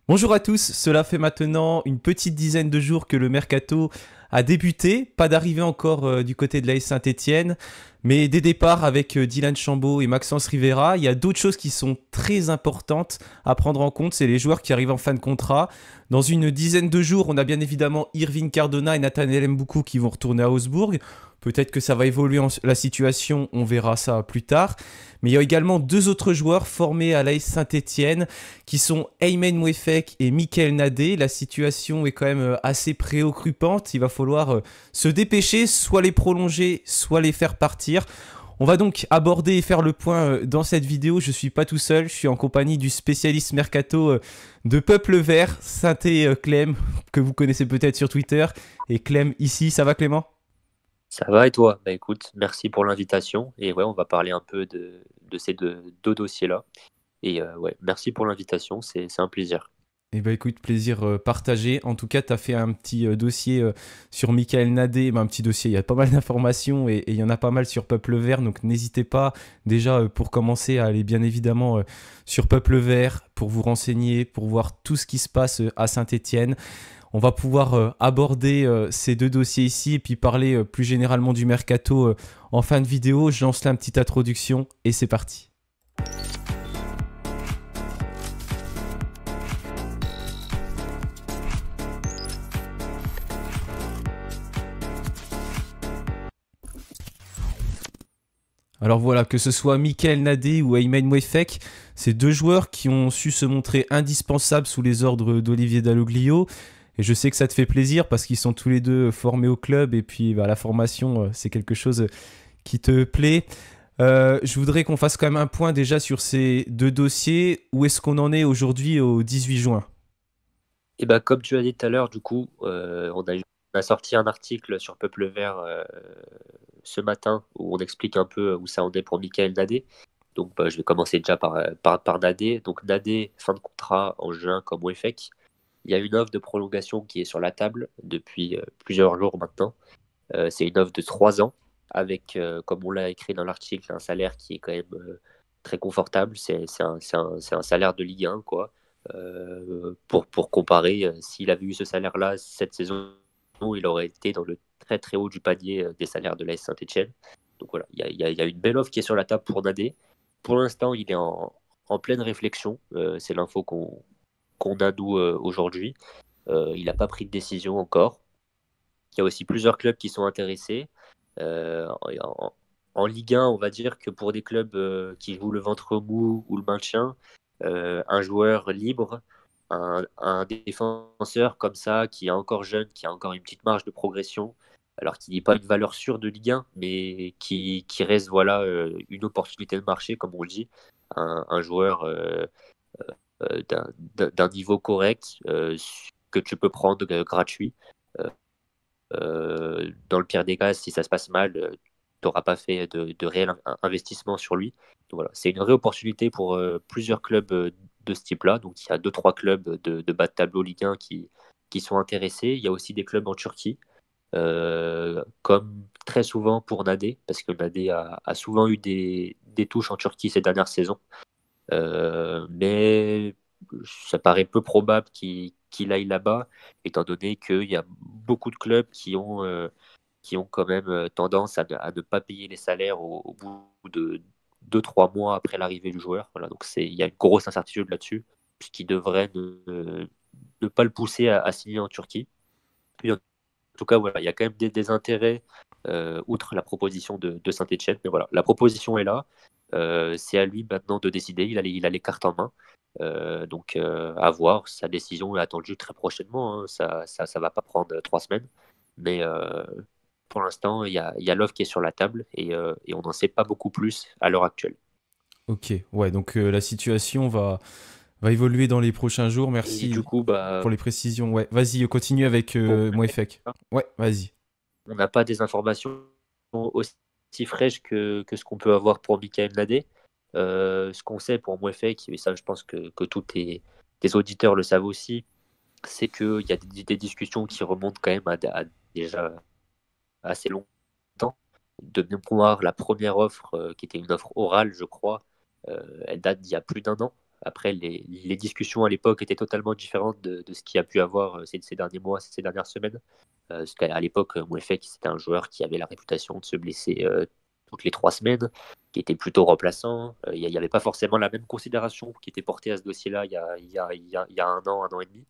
Bonjour à tous, cela fait maintenant une petite dizaine de jours que le mercato a débuté, pas d'arrivée encore du côté de l'AS Saint-Etienne, mais des départs avec Dylan Chambaud et Maxence Rivera. Il y a d'autres choses qui sont très importantes à prendre en compte, c'est les joueurs qui arrivent en fin de contrat. Dans une dizaine de jours, on a bien évidemment Irving Cardona et Nathaniel Mboukou qui vont retourner à Augsbourg. Peut-être que ça va évoluer la situation, on verra ça plus tard. Mais il y a également deux autres joueurs formés à l'AS Saint-Etienne qui sont Aymen Mouefek et Michael Nadé. La situation est quand même assez préoccupante. Il va falloir se dépêcher, soit les prolonger, soit les faire partir. On va donc aborder et faire le point dans cette vidéo. Je ne suis pas tout seul, je suis en compagnie du spécialiste mercato de Peuple Vert, Sainté Clem, que vous connaissez peut-être sur Twitter. Et Clem ici, ça va Clément? Ça va et toi? Bah écoute, merci pour l'invitation. Et ouais, on va parler un peu de ces deux dossiers-là. Et ouais, merci pour l'invitation, c'est un plaisir. Eh ben écoute, plaisir partagé. En tout cas, tu as fait un petit dossier sur Michael Nadé. Ben, un petit dossier, il y a pas mal d'informations et il y en a pas mal sur Peuple Vert. Donc n'hésitez pas déjà pour commencer à aller bien évidemment sur Peuple Vert pour vous renseigner, pour voir tout ce qui se passe à Saint-Étienne. On va pouvoir aborder ces deux dossiers ici et puis parler plus généralement du mercato en fin de vidéo. Je lance là une petite introduction et c'est parti. Alors voilà, que ce soit Michael Nadé ou Aymen Mouefek, c'est deux joueurs qui ont su se montrer indispensables sous les ordres d'Olivier Dalloglio. Et je sais que ça te fait plaisir parce qu'ils sont tous les deux formés au club et puis bah, la formation, c'est quelque chose qui te plaît. Je voudrais qu'on fasse quand même un point déjà sur ces deux dossiers. Où est-ce qu'on en est aujourd'hui au 18 juin? Et bah comme tu as dit tout à l'heure, du coup, on a sorti un article sur Peuple Vert ce matin où on explique un peu où ça en est pour Michael Nadé. Donc bah, je vais commencer déjà par Nadé. Donc Nadé, fin de contrat en juin comme Wefek. Il y a une offre de prolongation qui est sur la table depuis plusieurs jours maintenant. C'est une offre de 3 ans avec, comme on l'a écrit dans l'article, un salaire qui est quand même très confortable. C'est un salaire de Ligue 1, quoi. Pour comparer, s'il avait eu ce salaire-là cette saison, il aurait été dans le très très haut du panier des salaires de l'AS Saint-Etienne. Donc voilà, il y a une belle offre qui est sur la table pour Nadé. Pour l'instant, il est en pleine réflexion. C'est l'info qu'on a nous aujourd'hui. Il n'a pas pris de décision encore. Il y a aussi plusieurs clubs qui sont intéressés. En Ligue 1, on va dire que pour des clubs qui jouent le ventre mou ou le maintien, un joueur libre, un défenseur comme ça, qui est encore jeune, qui a encore une petite marge de progression, alors qu'il n'est pas une valeur sûre de Ligue 1, mais qui reste voilà, une opportunité de marché, comme on le dit, un joueur d'un niveau correct que tu peux prendre gratuit. Euh, dans le pire des cas, si ça se passe mal, tu n'auras pas fait de réel investissement sur lui. Donc voilà, c'est une vraie opportunité pour plusieurs clubs de ce type-là. Donc il y a deux, trois clubs de bas de tableau Ligue 1 qui sont intéressés. Il y a aussi des clubs en Turquie, comme très souvent pour Nadé, parce que Nadé a souvent eu des touches en Turquie ces dernières saisons. Mais ça paraît peu probable qu'il aille là-bas, étant donné qu'il y a beaucoup de clubs qui ont quand même tendance à ne pas payer les salaires au bout de 2, 3 mois après l'arrivée du joueur. Voilà, donc il y a une grosse incertitude là-dessus, puisqu'il devrait ne pas le pousser à signer en Turquie. Puis, en tout cas, voilà, il y a quand même des intérêts outre la proposition de Saint-Etienne. Mais voilà, la proposition est là. C'est à lui maintenant de décider. Il a les cartes en main. Donc, à voir. Sa décision est attendue très prochainement, hein. Ça va pas prendre 3 semaines. Mais pour l'instant, il y a l'offre qui est sur la table et on n'en sait pas beaucoup plus à l'heure actuelle. Ok, ouais, donc la situation va évoluer dans les prochains jours. Et du Merci coup, bah, pour les précisions. Ouais, vas-y, continue avec pour Mouefek. Ouais, vas-y. on n'a pas des informations aussi fraîches que ce qu'on peut avoir pour Michael Nadé. Ce qu'on sait pour Mouefek, et ça je pense que tous tes auditeurs le savent aussi, c'est qu'il y a des discussions qui remontent quand même à déjà assez longtemps. De mémoire, la première offre, qui était une offre orale, je crois, elle date d'il y a plus d'1 an. Après, les discussions à l'époque étaient totalement différentes de ce qu'il y a pu avoir ces derniers mois, ces dernières semaines. Parce qu'à l'époque, Mouefek, c'était un joueur qui avait la réputation de se blesser toutes les 3 semaines, qui était plutôt remplaçant. Il n'y avait pas forcément la même considération qui était portée à ce dossier-là il y a un an et demi.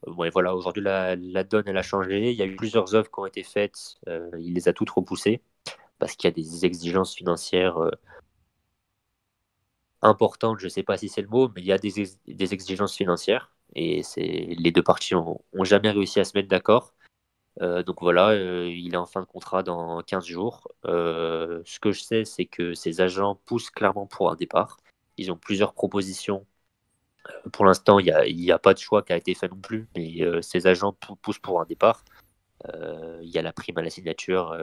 Ouais, voilà, aujourd'hui, la donne, elle a changé. Il y a eu plusieurs offres qui ont été faites. Il les a toutes repoussées parce qu'il y a des exigences financières importantes. Je ne sais pas si c'est le mot, mais il y a des exigences financières. Et les deux parties ont jamais réussi à se mettre d'accord. Donc voilà, il est en fin de contrat dans 15 jours. Ce que je sais, c'est que ses agents poussent clairement pour un départ. Ils ont plusieurs propositions. Pour l'instant, il y a pas de choix qui a été fait non plus, mais ses agents poussent pour un départ. Il y a la prime à la signature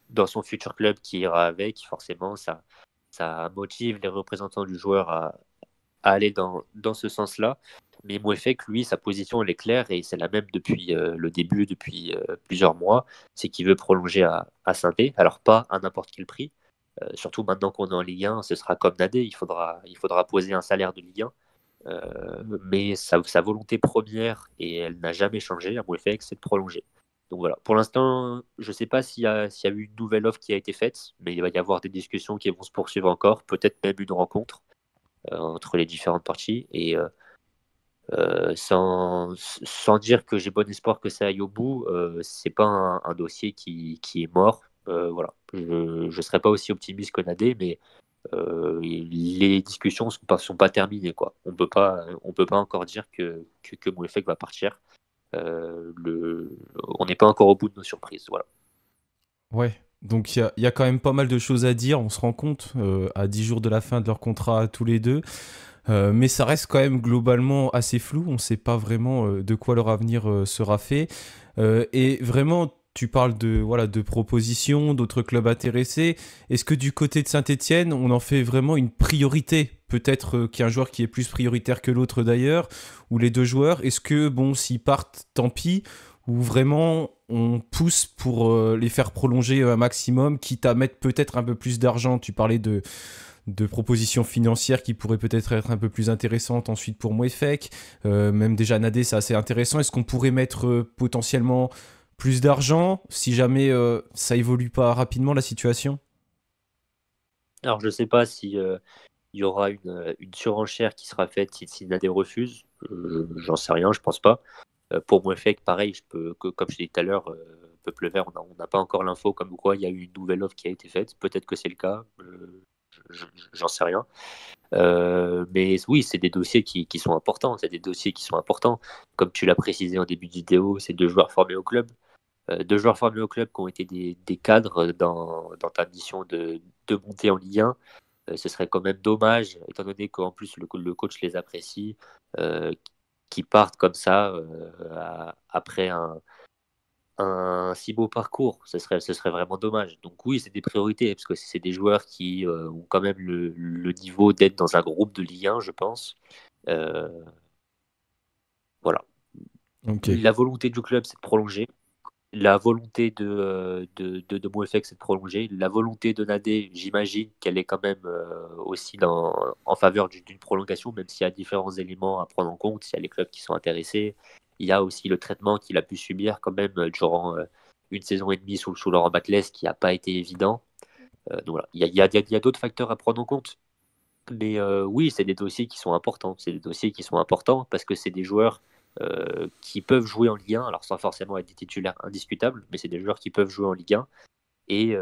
dans son futur club qui ira avec. Forcément, ça motive les représentants du joueur à aller dans ce sens-là. Mais Mouefek, lui, sa position, elle est claire et c'est la même depuis le début, depuis plusieurs mois. C'est qu'il veut prolonger à Saint-Étienne. Alors, pas à n'importe quel prix. Surtout maintenant qu'on est en Ligue 1, ce sera comme Nadé. Il faudra poser un salaire de Ligue 1. Mais sa volonté première, et elle n'a jamais changé à Mouefek, c'est de prolonger. Donc voilà, pour l'instant, je ne sais pas s'il y a eu une nouvelle offre qui a été faite, mais il va y avoir des discussions qui vont se poursuivre encore, peut-être même une rencontre entre les différentes parties. Et sans dire que j'ai bon espoir que ça aille au bout, c'est pas un dossier qui est mort. Voilà. Je ne serais pas aussi optimiste que Nadé, mais les discussions sont pas terminées, quoi. On peut pas encore dire que Mouefek va partir. On n'est pas encore au bout de nos surprises. Voilà. Ouais, donc il y a quand même pas mal de choses à dire, on se rend compte, à 10 jours de la fin de leur contrat tous les deux. Mais ça reste quand même globalement assez flou, on ne sait pas vraiment de quoi leur avenir sera fait. Et vraiment, tu parles de propositions, d'autres clubs intéressés. Est-ce que du côté de Saint-Étienne, on en fait vraiment une priorité? Peut-être qu'il y a un joueur qui est plus prioritaire que l'autre d'ailleurs, ou les deux joueurs. Est-ce que, bon, s'ils partent, tant pis, ou vraiment on pousse pour les faire prolonger un maximum, quitte à mettre peut-être un peu plus d'argent? Tu parlais de propositions financières qui pourraient peut-être être un peu plus intéressantes ensuite pour Mouefek. Même déjà Nadé, c'est assez intéressant. Est-ce qu'on pourrait mettre potentiellement plus d'argent si jamais ça évolue pas rapidement la situation? Alors, je ne sais pas si il y aura une surenchère qui sera faite si Nadé refuse. J'en sais rien, je pense pas. Pour Mouefek, pareil, comme je l'ai dit tout à l'heure, Peuple Vert, on n'a pas encore l'info comme quoi il y a eu une nouvelle offre qui a été faite. Peut-être que c'est le cas. J'en sais rien. Mais oui, c'est des dossiers qui sont importants. C'est des dossiers qui sont importants. Comme tu l'as précisé en début de vidéo, c'est deux joueurs formés au club. Deux joueurs formés au club qui ont été des cadres dans ta mission de monter en Ligue 1. Ce serait quand même dommage, étant donné qu'en plus le coach les apprécie, euh, qui partent comme ça après un si beau parcours. Ce serait vraiment dommage. Donc oui, c'est des priorités, parce que c'est des joueurs qui ont quand même le niveau d'être dans un groupe de Ligue 1, je pense. Euh, voilà. Ok. La volonté du club, c'est de prolonger. La volonté de Mouefek, c'est de prolonger. La volonté de Nadé, j'imagine qu'elle est quand même aussi en faveur d'une prolongation, même s'il y a différents éléments à prendre en compte. Il y a les clubs qui sont intéressés. Il y a aussi le traitement qu'il a pu subir quand même durant une saison et demie sous Laurent Batles, qui n'a pas été évident. Donc voilà, il y a d'autres facteurs à prendre en compte. Mais oui, c'est des dossiers qui sont importants. C'est des dossiers qui sont importants parce que c'est des joueurs qui peuvent jouer en Ligue 1, alors sans forcément être des titulaires indiscutables, mais c'est des joueurs qui peuvent jouer en Ligue 1. Et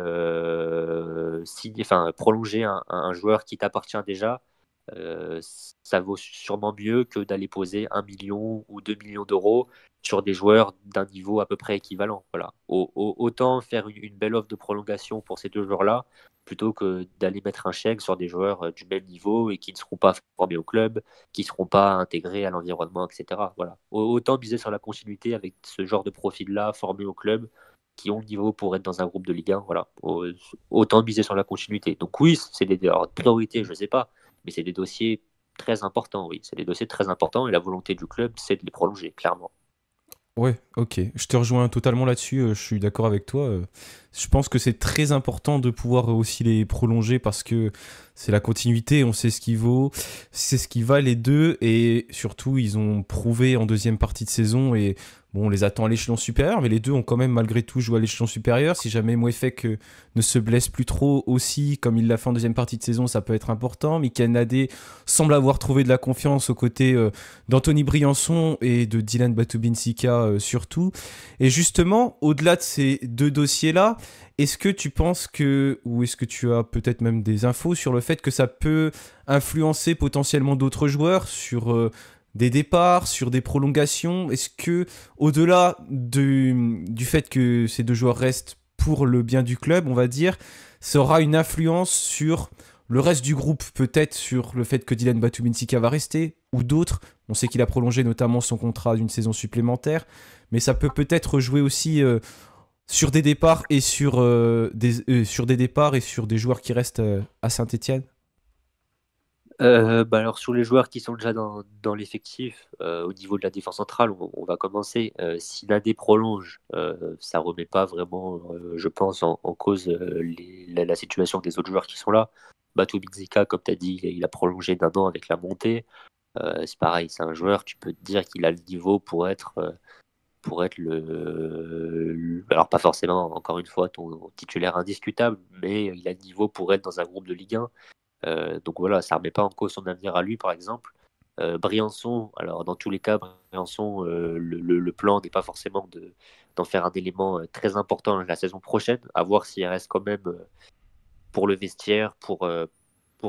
prolonger un joueur qui t'appartient déjà, ça vaut sûrement mieux que d'aller poser 1 million ou 2 millions d'euros sur des joueurs d'un niveau à peu près équivalent. Voilà. Autant faire une belle offre de prolongation pour ces deux joueurs-là, plutôt que d'aller mettre un chèque sur des joueurs du même niveau et qui ne seront pas formés au club, qui ne seront pas intégrés à l'environnement, etc. Voilà. Autant miser sur la continuité avec ce genre de profil-là, formé au club, qui ont le niveau pour être dans un groupe de Ligue 1. Voilà. Autant miser sur la continuité. Donc oui, c'est des priorités, je ne sais pas, mais c'est des dossiers très importants, oui. C'est des dossiers très importants et la volonté du club, c'est de les prolonger, clairement. Ouais, ok. Je te rejoins totalement là-dessus. Je suis d'accord avec toi. Je pense que c'est très important de pouvoir aussi les prolonger parce que c'est la continuité, on sait ce qu'il vaut, c'est ce qui va les deux et surtout ils ont prouvé en deuxième partie de saison et bon on les attend à l'échelon supérieur mais les deux ont quand même malgré tout joué à l'échelon supérieur. Si jamais Mouefek ne se blesse plus trop aussi comme il l'a fait en deuxième partie de saison ça peut être important. Michael Nadé semble avoir trouvé de la confiance aux côtés d'Anthony Briançon et de Dylan Batubinsika surtout. Et justement, au-delà de ces deux dossiers-là, est-ce que tu penses que, ou est-ce que tu as peut-être même des infos sur le fait que ça peut influencer potentiellement d'autres joueurs sur des départs, sur des prolongations? Est-ce que, au-delà du fait que ces deux joueurs restent pour le bien du club, on va dire, ça aura une influence sur le reste du groupe, peut-être sur le fait que Dylan Batubinsika va rester, ou d'autres? On sait qu'il a prolongé notamment son contrat d'une saison supplémentaire, mais ça peut peut-être jouer aussi sur des départs et sur des départs et sur des joueurs qui restent à Saint-Étienne. Alors sur les joueurs qui sont déjà dans l'effectif, au niveau de la défense centrale, on va commencer. Si Nadé prolonge, ça remet pas vraiment, je pense, en cause la situation des autres joueurs qui sont là. Batou Bizika, comme tu as dit, il a prolongé d'un an avec la montée. C'est pareil, c'est un joueur, tu peux te dire qu'il a le niveau pour être alors pas forcément, encore une fois, ton titulaire indiscutable, mais il a le niveau pour être dans un groupe de Ligue 1. Donc voilà, ça ne remet pas en cause son avenir à lui, par exemple. Briançon, alors dans tous les cas, Briançon, le plan n'est pas forcément d'en faire un élément très important la saison prochaine, à voir s'il reste quand même pour le vestiaire, pour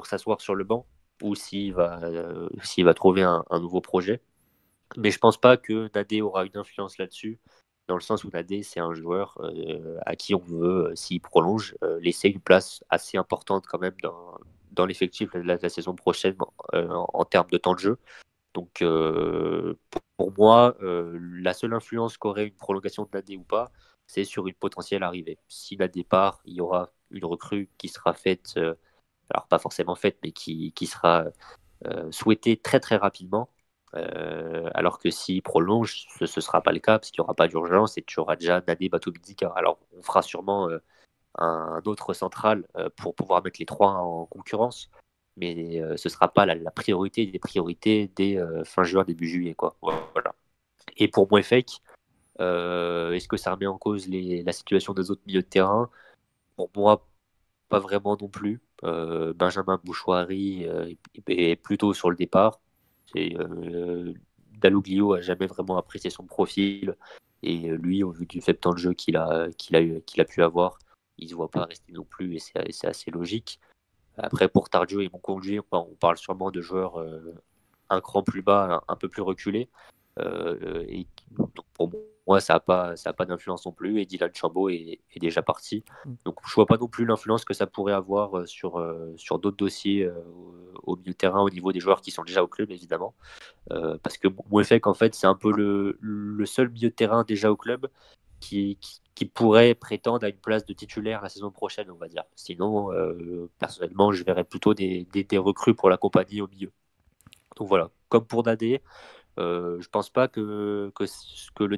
s'asseoir sur le banc, ou s'il va trouver un nouveau projet. Mais je pense pas que Nadé aura une influence là-dessus, dans le sens où Nadé, c'est un joueur à qui on veut, s'il prolonge, laisser une place assez importante quand même dans l'effectif de la saison prochaine en termes de temps de jeu. Donc pour moi, la seule influence qu'aurait une prolongation de Nadé ou pas, c'est sur une potentielle arrivée. Si Nadé part, il y aura une recrue qui sera faite, alors pas forcément faite, mais qui sera souhaitée très très rapidement. Alors que s'il prolonge, ce ne sera pas le cas parce qu'il n'y aura pas d'urgence et tu auras déjà Nadé Batoubidika. Alors on fera sûrement un autre central pour pouvoir mettre les trois en concurrence, mais ce ne sera pas la priorité des priorités dès fin juin, début juillet, quoi. Voilà. Et pour Mouefek, est-ce que ça remet en cause la situation des autres milieux de terrain? Pour moi, pas vraiment non plus. Benjamin Bouchouari est plutôt sur le départ. Dalloglio a jamais vraiment apprécié son profil et lui, au vu du faible temps de jeu qu'il a pu avoir, il ne se voit pas rester non plus et c'est assez logique. Après, pour Tardio et Monconduit, on parle sûrement de joueurs un cran plus bas, un peu plus reculés. Et donc pour moi, ça a pas d'influence non plus. Et Dylan Chambaud est déjà parti. Donc je vois pas non plus l'influence que ça pourrait avoir sur d'autres dossiers au milieu de terrain, au niveau des joueurs qui sont déjà au club, évidemment. Parce que Mouefek, en fait, c'est un peu le seul milieu de terrain déjà au club qui pourrait prétendre à une place de titulaire la saison prochaine, on va dire. Sinon, personnellement, je verrais plutôt des recrues pour l'accompagner au milieu. Donc voilà, comme pour Nadé, je pense pas que le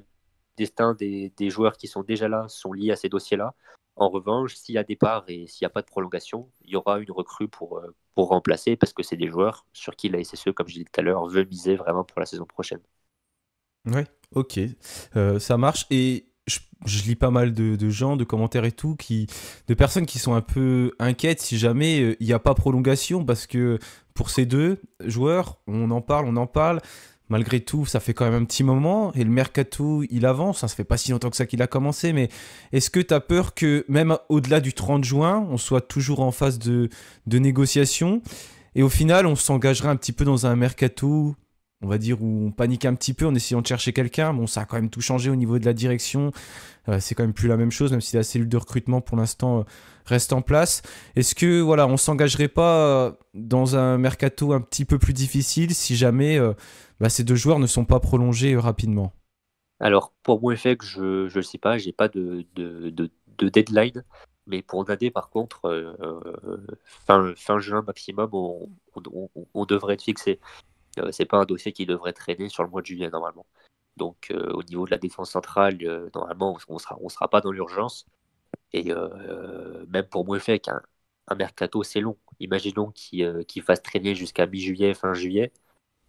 destin des joueurs qui sont déjà là sont liés à ces dossiers-là. En revanche, s'il y a départ et s'il n'y a pas de prolongation, il y aura une recrue pour remplacer parce que c'est des joueurs sur qui la SSE, comme je disais tout à l'heure, veut miser vraiment pour la saison prochaine. Ouais, ok, ça marche. Et je lis pas mal de gens, de commentaires et tout, de personnes qui sont un peu inquiètes si jamais il n'y a pas prolongation, parce que pour ces deux joueurs, on en parle. Malgré tout, ça fait quand même un petit moment, et le mercato, il avance, ça fait pas si longtemps que ça qu'il a commencé, mais est-ce que tu as peur que même au-delà du 30 juin, on soit toujours en phase de négociation, et au final, on s'engagerait un petit peu dans un mercato, on va dire, où on panique un petit peu en essayant de chercher quelqu'un. Bon, ça a quand même tout changé au niveau de la direction. C'est quand même plus la même chose, même si la cellule de recrutement, pour l'instant, reste en place. Est-ce que, voilà, on s'engagerait pas dans un mercato un petit peu plus difficile si jamais ces deux joueurs ne sont pas prolongés rapidement? Alors, pour Mouefek, je ne le sais pas, j'ai pas de deadline. Mais pour Nadé, par contre, fin juin maximum, on devrait être fixé. C'est pas un dossier qui devrait traîner sur le mois de juillet normalement. Donc au niveau de la défense centrale, normalement on sera pas dans l'urgence. Et même pour Mouefek, un mercato, c'est long. Imaginons qu'il fasse traîner jusqu'à mi-juillet, fin juillet,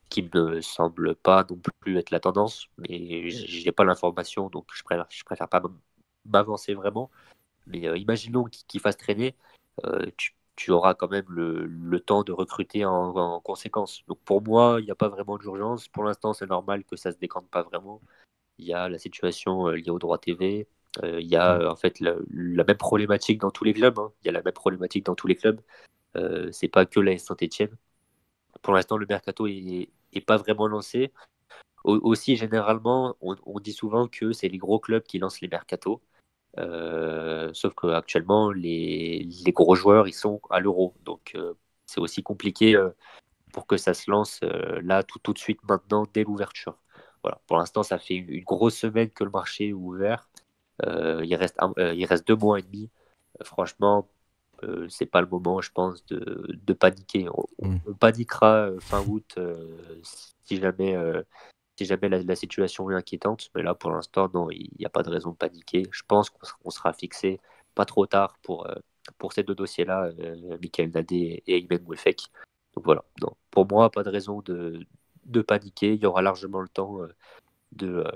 qui me semble pas non plus être la tendance, mais j'ai pas l'information, donc je préfère pas m'avancer vraiment. Mais imaginons qu'il fasse traîner, tu auras quand même le temps de recruter en conséquence. Donc pour moi, il n'y a pas vraiment d'urgence. Pour l'instant, c'est normal que ça se décante pas vraiment. Il y a la situation liée au droit TV. Il y a Mm. en fait la même problématique dans tous les clubs, hein. Il y a la même problématique dans tous les clubs. C'est pas que la Saint-Etienne. Pour l'instant, le mercato est pas vraiment lancé. Aussi, généralement, on dit souvent que c'est les gros clubs qui lancent les mercatos. Sauf qu'actuellement, les gros joueurs, ils sont à l'euro. Donc, c'est aussi compliqué pour que ça se lance là tout de suite maintenant dès l'ouverture. Voilà. Pour l'instant, ça fait une grosse semaine que le marché est ouvert. Il reste 2 mois et demi. Franchement, c'est pas le moment, je pense, de paniquer. Mm. On paniquera fin août si jamais, si jamais la situation est inquiétante. Mais là, pour l'instant, non, il n'y a pas de raison de paniquer. Je pense qu'on sera fixé pas trop tard pour ces deux dossiers-là, Michael Nadé et Aymen Mouefek. Donc voilà, non. Pour moi, pas de raison de paniquer. Il y aura largement le temps de, euh,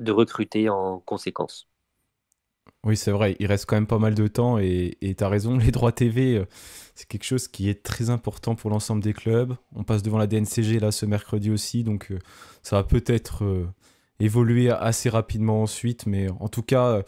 de recruter en conséquence. Oui, c'est vrai, il reste quand même pas mal de temps et tu as raison, les droits TV, c'est quelque chose qui est très important pour l'ensemble des clubs. On passe devant la DNCG là ce mercredi aussi, donc ça va peut-être évoluer assez rapidement ensuite, mais en tout cas,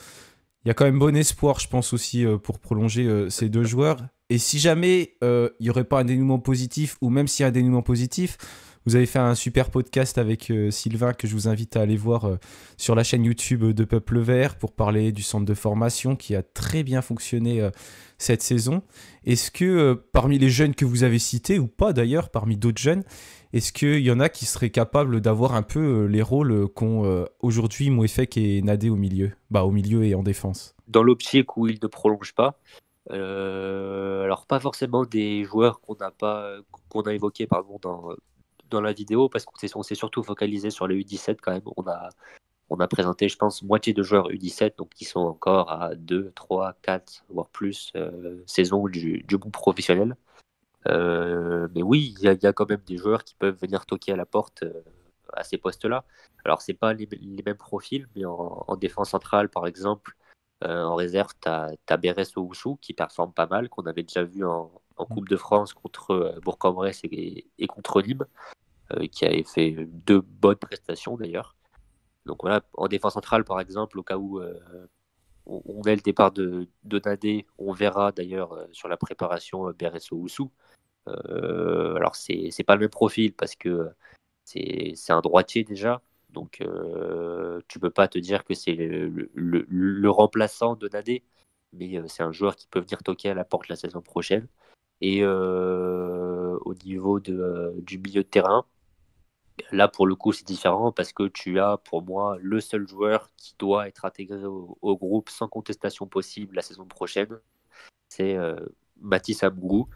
il y a quand même bon espoir, je pense aussi, pour prolonger ces deux joueurs. Et si jamais il n'y aurait pas un dénouement positif, ou même s'il y a un dénouement positif, vous avez fait un super podcast avec Sylvain que je vous invite à aller voir sur la chaîne YouTube de Peuple Vert pour parler du centre de formation qui a très bien fonctionné cette saison. Est-ce que parmi les jeunes que vous avez cités, ou pas d'ailleurs, parmi d'autres jeunes, est-ce qu'il y en a qui seraient capables d'avoir un peu les rôles qu'ont aujourd'hui Mouefek et Nadé au milieu, au milieu et en défense? Dans l'optique où il ne prolonge pas, alors pas forcément des joueurs qu'on a évoqués pardon, dans la vidéo, parce qu'on s'est surtout focalisé sur les U17 quand même. On a présenté, je pense, moitié de joueurs U17, donc qui sont encore à 2, 3, 4, voire plus saisons du bon professionnel. Mais oui, il y a quand même des joueurs qui peuvent venir toquer à la porte à ces postes-là. Alors, c'est pas les mêmes profils, mais en défense centrale, par exemple, en réserve, tu as Beres Owusu qui performe pas mal, qu'on avait déjà vu en Coupe de France contre Bourg-en-Bresse et contre Nîmes, qui avait fait deux bonnes prestations d'ailleurs. Donc voilà, en défense centrale, par exemple, au cas où on ait le départ de Nadé, on verra d'ailleurs sur la préparation Beres Owusu. Alors, c'est pas le même profil parce que c'est un droitier déjà. Donc, tu peux pas te dire que c'est le remplaçant de Nadé, mais c'est un joueur qui peut venir toquer à la porte la saison prochaine. Et au niveau du milieu de terrain, là pour le coup c'est différent parce que tu as pour moi le seul joueur qui doit être intégré au groupe sans contestation possible la saison prochaine, c'est Mathis Abougou.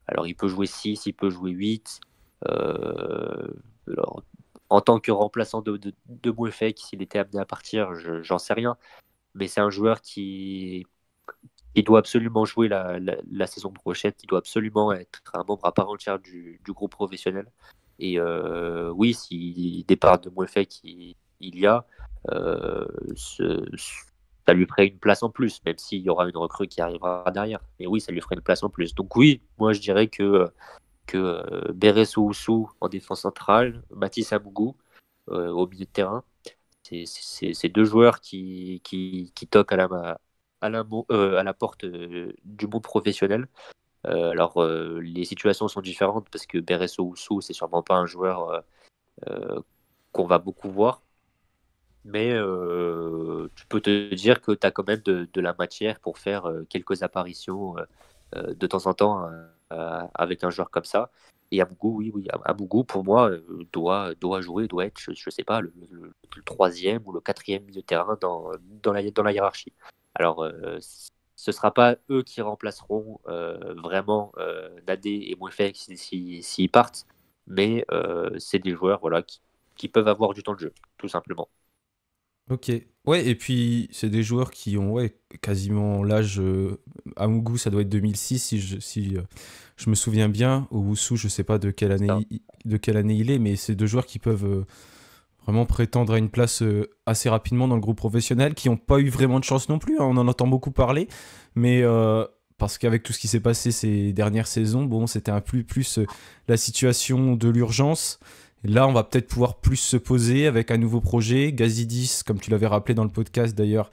Alors, il peut jouer 6, il peut jouer 8. Alors, en tant que remplaçant de Mouefek, s'il était amené à partir, j'en sais rien. Mais c'est un joueur qui doit absolument jouer la saison prochaine, qui doit absolument être un membre à part entière du groupe professionnel. Et oui, si départ de Mouefek il y a, euh, ce- ça lui ferait une place en plus, même s'il y aura une recrue qui arrivera derrière. Mais oui, ça lui ferait une place en plus. Donc oui, moi je dirais que Beres Owusu en défense centrale, Mathis Abougou au milieu de terrain. C'est deux joueurs qui toquent à la porte du monde professionnel. Alors, les situations sont différentes parce que Beres Owusu, c'est sûrement pas un joueur euh, qu'on va beaucoup voir. Mais tu peux te dire que tu as quand même de la matière pour faire quelques apparitions de temps en temps avec un joueur comme ça. Et Abougou, oui, oui, Abougou, pour moi, doit jouer, doit être, je sais pas, le troisième ou le quatrième milieu de terrain dans la hiérarchie. Alors, ce ne sera pas eux qui remplaceront vraiment Nadé et Mouefek s'ils partent, mais c'est des joueurs voilà, qui peuvent avoir du temps de jeu, tout simplement. Ok. Ouais, et puis c'est des joueurs qui ont ouais, quasiment l'âge. Amougou, ça doit être 2006 si je me souviens bien. Owusu, je sais pas Ça. de quelle année il est, mais c'est deux joueurs qui peuvent vraiment prétendre à une place assez rapidement dans le groupe professionnel, qui n'ont pas eu vraiment de chance non plus, hein. On en entend beaucoup parler, mais parce qu'avec tout ce qui s'est passé ces dernières saisons, bon, c'était un plus la situation de l'urgence. Là, on va peut-être pouvoir plus se poser avec un nouveau projet. Gazidis, comme tu l'avais rappelé dans le podcast d'ailleurs,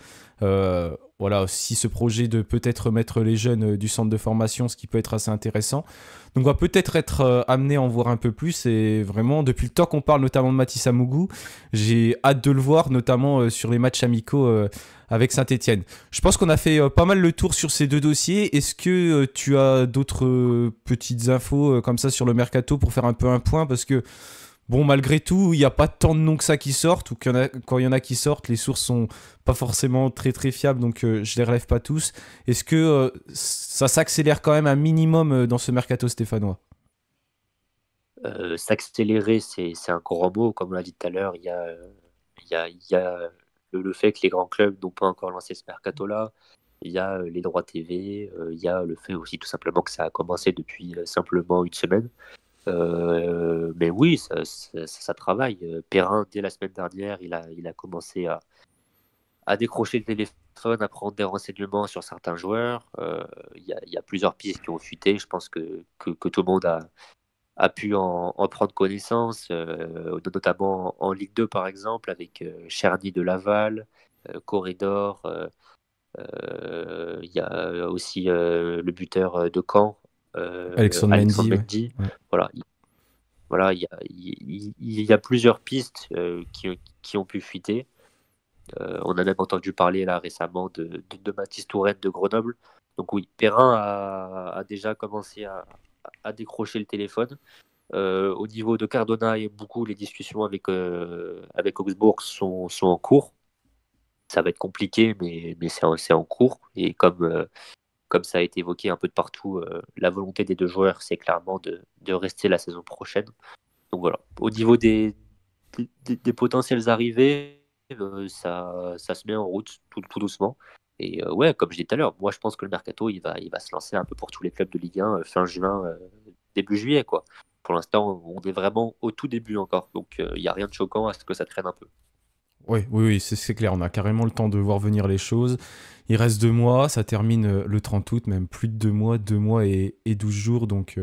voilà, aussi ce projet de peut-être mettre les jeunes du centre de formation, ce qui peut être assez intéressant. Donc on va peut-être être amené à en voir un peu plus. Et vraiment, depuis le temps qu'on parle notamment de Mathis Amougou, j'ai hâte de le voir, notamment sur les matchs amicaux avec Saint-Etienne. Je pense qu'on a fait pas mal le tour sur ces deux dossiers. Est-ce que tu as d'autres petites infos comme ça sur le mercato pour faire un peu un point? Parce que bon, malgré tout, il n'y a pas tant de noms que ça qui sortent, ou quand il y en a qui sortent, les sources sont pas forcément très très fiables, donc je les relève pas tous. Est-ce que ça s'accélère quand même un minimum dans ce mercato stéphanois? S'accélérer, c'est un grand mot. Comme on l'a dit tout à l'heure, il y a le fait que les grands clubs n'ont pas encore lancé ce mercato-là. Il y a les droits TV. Il y a le fait aussi tout simplement que ça a commencé depuis simplement une semaine. Mais oui, ça travaille. Perrin, dès la semaine dernière, il a commencé à décrocher le téléphone, à prendre des renseignements sur certains joueurs. Il y a plusieurs pistes qui ont fuité. Je pense que tout le monde a pu en prendre connaissance, notamment en Ligue 2 par exemple, avec Cherny de Laval, Corridor. Il y a aussi le buteur de Caen, Alexandre Alexandre Mendy, ouais. Mendy. Ouais. Voilà, voilà, il y a plusieurs pistes qui ont pu fuiter. On a même entendu parler là récemment de Mathis Touraine de Grenoble. Donc oui, Perrin a déjà commencé à décrocher le téléphone. Au niveau de Cardona et beaucoup, les discussions avec Augsbourg sont en cours. Ça va être compliqué, mais c'est en cours. Et comme ça a été évoqué un peu de partout, la volonté des deux joueurs, c'est clairement de rester la saison prochaine. Donc voilà. Au niveau des potentielles arrivées, ça se met en route tout doucement. Et ouais, comme je disais tout à l'heure, moi je pense que le mercato il va se lancer un peu pour tous les clubs de Ligue 1 fin juin, début juillet quoi. Pour l'instant, on est vraiment au tout début encore, donc il n'y a rien de choquant à ce que ça traîne un peu. Ouais, oui, oui, c'est clair. On a carrément le temps de voir venir les choses. Il reste 2 mois, ça termine le 30 août, même plus de 2 mois, 2 mois et 12 jours. Donc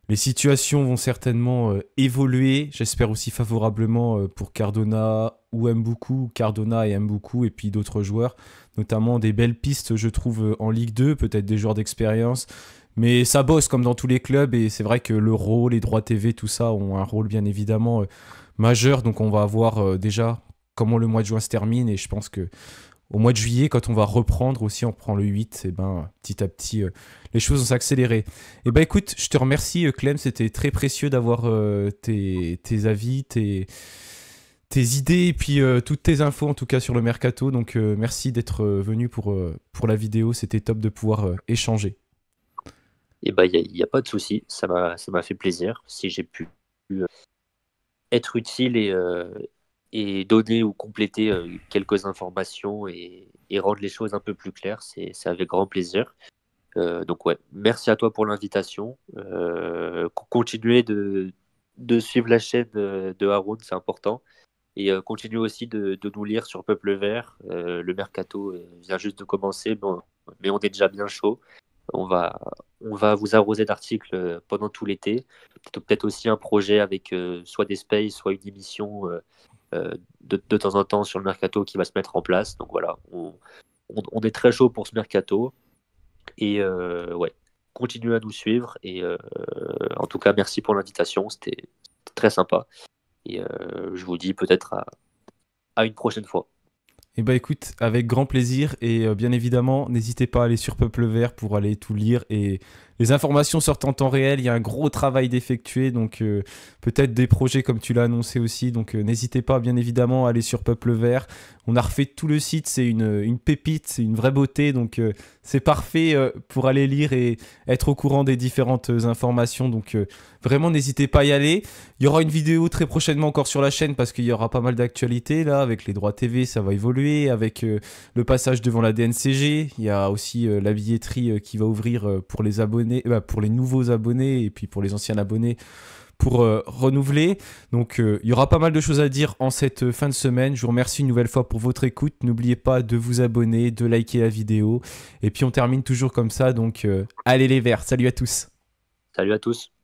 les situations vont certainement évoluer. J'espère aussi favorablement pour Cardona ou Mboukou, Cardona et Mboukou, et puis d'autres joueurs, notamment des belles pistes, je trouve, en Ligue 2, peut-être des joueurs d'expérience. Mais ça bosse comme dans tous les clubs, et c'est vrai que l'euro, les droits TV, tout ça ont un rôle bien évidemment majeur. Donc on va voir déjà comment le mois de juin se termine, et je pense que au mois de juillet, quand on va reprendre aussi, on reprend le 8, et ben, petit à petit, les choses vont s'accélérer. Et ben écoute, je te remercie Clem, c'était très précieux d'avoir tes avis, tes idées, et puis toutes tes infos en tout cas sur le mercato. Donc merci d'être venu pour la vidéo, c'était top de pouvoir échanger. Et bah, il y a pas de souci, ça m'a fait plaisir. Si j'ai pu être utile et donner ou compléter quelques informations et rendre les choses un peu plus claires, c'est avec grand plaisir. Donc ouais, merci à toi pour l'invitation. Continuez de suivre la chaîne de Haroun, c'est important. Et continuez aussi de nous lire sur Peuple Vert. Le mercato vient juste de commencer, bon, mais on est déjà bien chaud. On va, on va vous arroser d'articles pendant tout l'été. Peut-être aussi un projet avec soit des spaces, soit une émission de temps en temps sur le mercato qui va se mettre en place. Donc voilà, on est très chaud pour ce mercato. Et ouais, continuez à nous suivre. Et en tout cas, merci pour l'invitation. C'était très sympa. Et je vous dis peut-être à une prochaine fois. Et bah écoute, avec grand plaisir, et bien évidemment, n'hésitez pas à aller sur Peuple Vert pour aller tout lire et les informations sortent en temps réel, il y a un gros travail d'effectuer, donc peut-être des projets comme tu l'as annoncé aussi, donc n'hésitez pas bien évidemment à aller sur Peuple Vert. On a refait tout le site, c'est une pépite, c'est une vraie beauté, donc c'est parfait pour aller lire et être au courant des différentes informations, donc vraiment n'hésitez pas à y aller. Il y aura une vidéo très prochainement encore sur la chaîne parce qu'il y aura pas mal d'actualités là, avec les droits TV, ça va évoluer, avec le passage devant la DNCG, il y a aussi la billetterie qui va ouvrir pour les abonnés, pour les nouveaux abonnés et puis pour les anciens abonnés pour renouveler. Donc il y aura pas mal de choses à dire en cette fin de semaine. Je vous remercie une nouvelle fois pour votre écoute. N'oubliez pas de vous abonner, de liker la vidéo. Et puis on termine toujours comme ça. Donc allez les Verts. Salut à tous. Salut à tous.